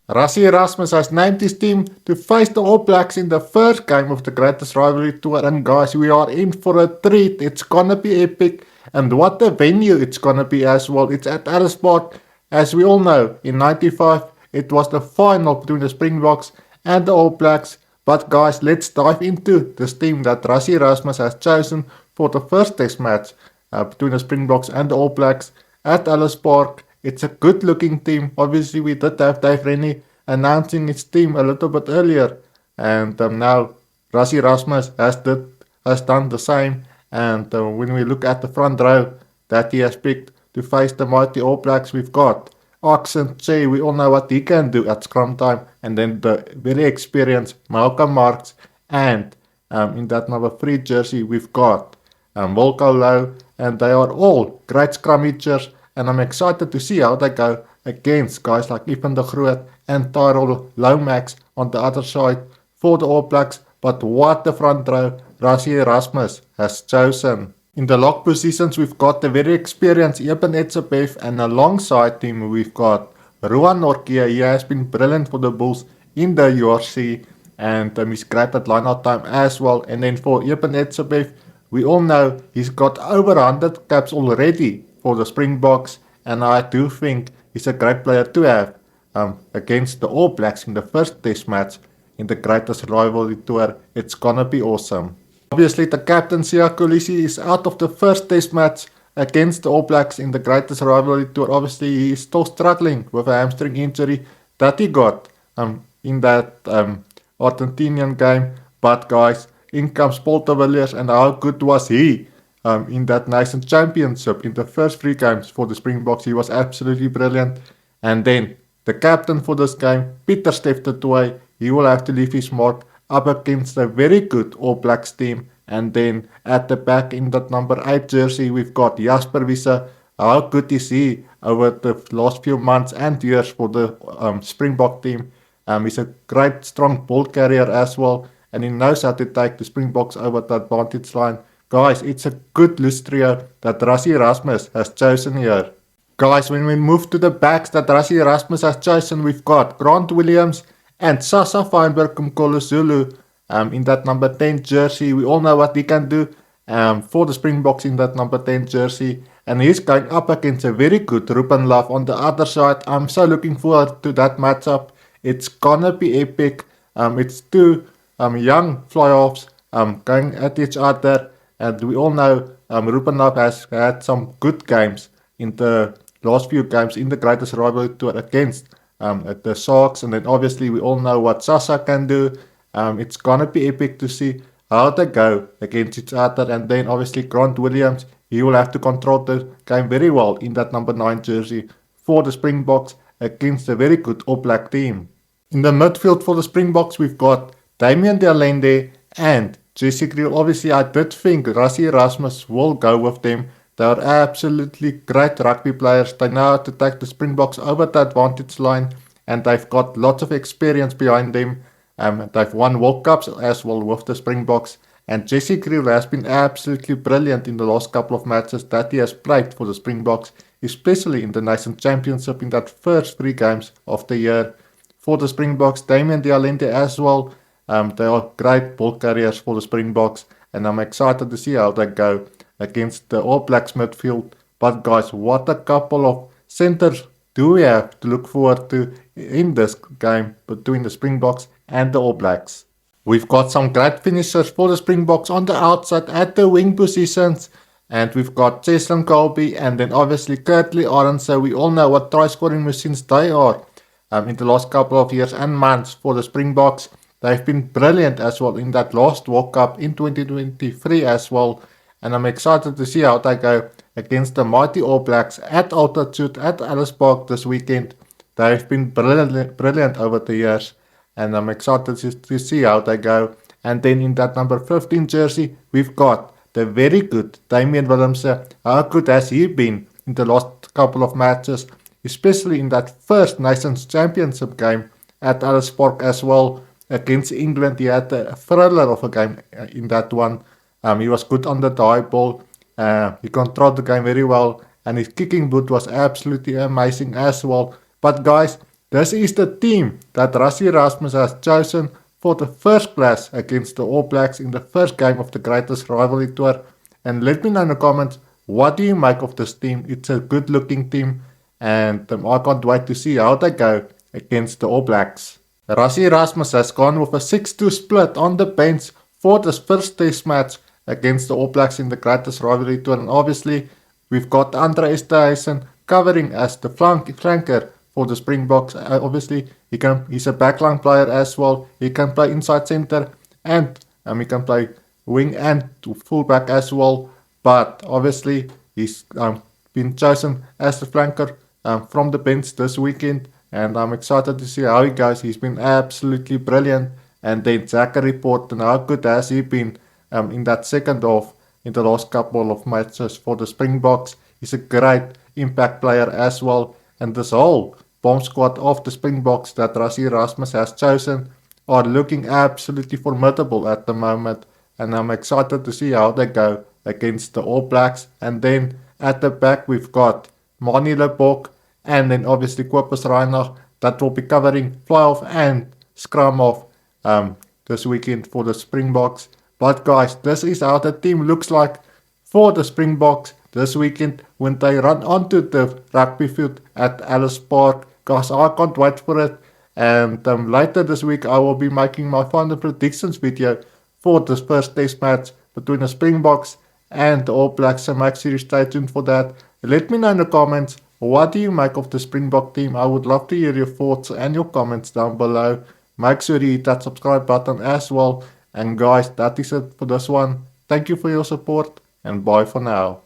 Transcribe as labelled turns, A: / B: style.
A: Rassie Erasmus has named his team to face the All Blacks in the first game of the Greatest Rivalry Tour, and guys, we are in for a treat. It's gonna be epic, and what a venue it's gonna be as well. It's at RASSIE'S. As we all know, in '95 it was the final between the Springboks and the All Blacks. But guys, let's dive into this team that Rassie Erasmus has chosen for the first test match between the Springboks and the All Blacks at RASSIE'S. It's a good looking team. Obviously we did have Dave Rennie announcing his team a little bit earlier, and now Rassie Erasmus has done the same. And when we look at the front row that he has picked to face the mighty All Blacks, we've got Oxen Che. We all know what he can do at scrum time, and then the very experienced Malcolm Marks, and in that number 3 jersey we've got Volko Low, and they are all great scrummagers, and I'm excited to see how they go against guys like Ivan de Groot and Tyrell Lomax on the other side for the All Blacks. But what the front row Rassie Erasmus has chosen. In the lock positions, we've got the very experienced Eben Etzebeth, and alongside him we've got Ruan Nortje. He has been brilliant for the Bulls in the URC, and he's great at line-out time as well. And then for Eben Etzebeth, we all know he's got over 100 caps already for the Springboks, and I do think he's a great player to have against the All Blacks in the first test match in the Greatest Rivalry Tour. It's gonna be awesome. Obviously, the captain Siya Kolisi is out of the first test match against the All Blacks in the Greatest Rivalry Tour. Obviously, he is still struggling with a hamstring injury that he got in that Argentinian game. But guys, in comes Paul de Villiers, and how good was he in that Nation Championship in the first 3 games for the Springboks? He was absolutely brilliant. And then the captain for this game, Pieter Steph du Toit, he will have to leave his mark up against a very good All Blacks team. And then at the back in that number 8 jersey, we've got Jasper Wiese. How good is he over the last few months and years for the Springbok team? He's a great strong ball carrier as well, and he knows how to take the Springboks over the advantage line. Guys, it's a good loose trio that Rassie Erasmus has chosen here. Guys, when we move to the backs that Rassie Erasmus has chosen, we've got Grant Williams and Sasa Feinberg Mkolo in that number 10 jersey. We all know what he can do for the Springboks in that number 10 jersey. And he's going up against a very good Ruben Love on the other side. I'm so looking forward to that matchup. It's gonna be epic. It's 2 young fly-offs going at each other. And we all know Ruben Love has had some good games in the last few games in the Greatest Rivalry Tour against the Sharks. And then obviously we all know what Sasa can do. It's gonna be epic to see how they go against each other. And then obviously Grant Williams, he will have to control the game very well in that number 9 jersey for the Springboks against a very good All Black team. In the midfield for the Springboks, we've got Damian de Allende and Jesse Kriel. Obviously, I did think Rassie Erasmus will go with them. They are absolutely great rugby players. They know how to take the Springboks over the advantage line, and they've got lots of experience behind them. They've won World Cups as well with the Springboks, and Jesse Kriel has been absolutely brilliant in the last couple of matches that he has played for the Springboks, especially in the Nation Championship in that first 3 games of the year. For the Springboks, Damian de Allende as well. They are great ball carriers for the Springboks, and I'm excited to see how they go against the All Blacks midfield. But guys, what a couple of centers do we have to look forward to in this game between the Springboks and the All Blacks. We've got some great finishers for the Springboks on the outside at the wing positions, and we've got Cheslin Colby and then obviously Kurtley Arons. So we all know what try scoring machines they are in the last couple of years and months for the Springboks. They've been brilliant as well in that last World Cup in 2023 as well. And I'm excited to see how they go against the mighty All Blacks at altitude at RASSIE'S this weekend. They've been brilliant over the years, and I'm excited to see how they go. And then in that number 15 jersey, we've got the very good Damian Willemse. How good has he been in the last couple of matches, especially in that first Nations Championship game at RASSIE'S as well against England. He had a thriller of a game in that one. He was good on the die ball. He controlled the game very well, and his kicking boot was absolutely amazing as well. But guys, this is the team that Rassie Erasmus has chosen for the first clash against the All Blacks in the first game of the Greatest Rivalry Tour. And let me know in the comments, what do you make of this team? It's a good looking team, and I can't wait to see how they go against the All Blacks. Rassie Erasmus has gone with a 6-2 split on the bench for this first test match against the All Blacks in the Greatest Rivalry Tour. And obviously, we've got Andre Esterhuizen covering as the flanker for the Springboks. Obviously, he's a backline player as well. He can play inside center, and he can play wing and fullback as well. But obviously, he's been chosen as the flanker from the bench this weekend, and I'm excited to see how he goes. He's been absolutely brilliant. And then Zachary Porton, how good has he been in that second half in the last couple of matches for the Springboks? He's a great impact player as well. And this whole bomb squad of the Springboks that Rassie Erasmus has chosen are looking absolutely formidable at the moment. And I'm excited to see how they go against the All Blacks. And then at the back we've got Manie Lebok, and then obviously Kobus Reinach that will be covering fly-off and scrum-off this weekend for the Springboks. But guys, this is how the team looks like for the Springboks this weekend when they run onto the rugby field at Ellis Park. Guys, I can't wait for it. And later this week I will be making my final predictions video for this first test match between the Springboks and the All Blacks. So make sure you stay tuned for that. Let me know in the comments, what do you make of the Springbok team? I would love to hear your thoughts and your comments down below. Make sure you hit that subscribe button as well. And guys, that is it for this one. Thank you for your support, and bye for now.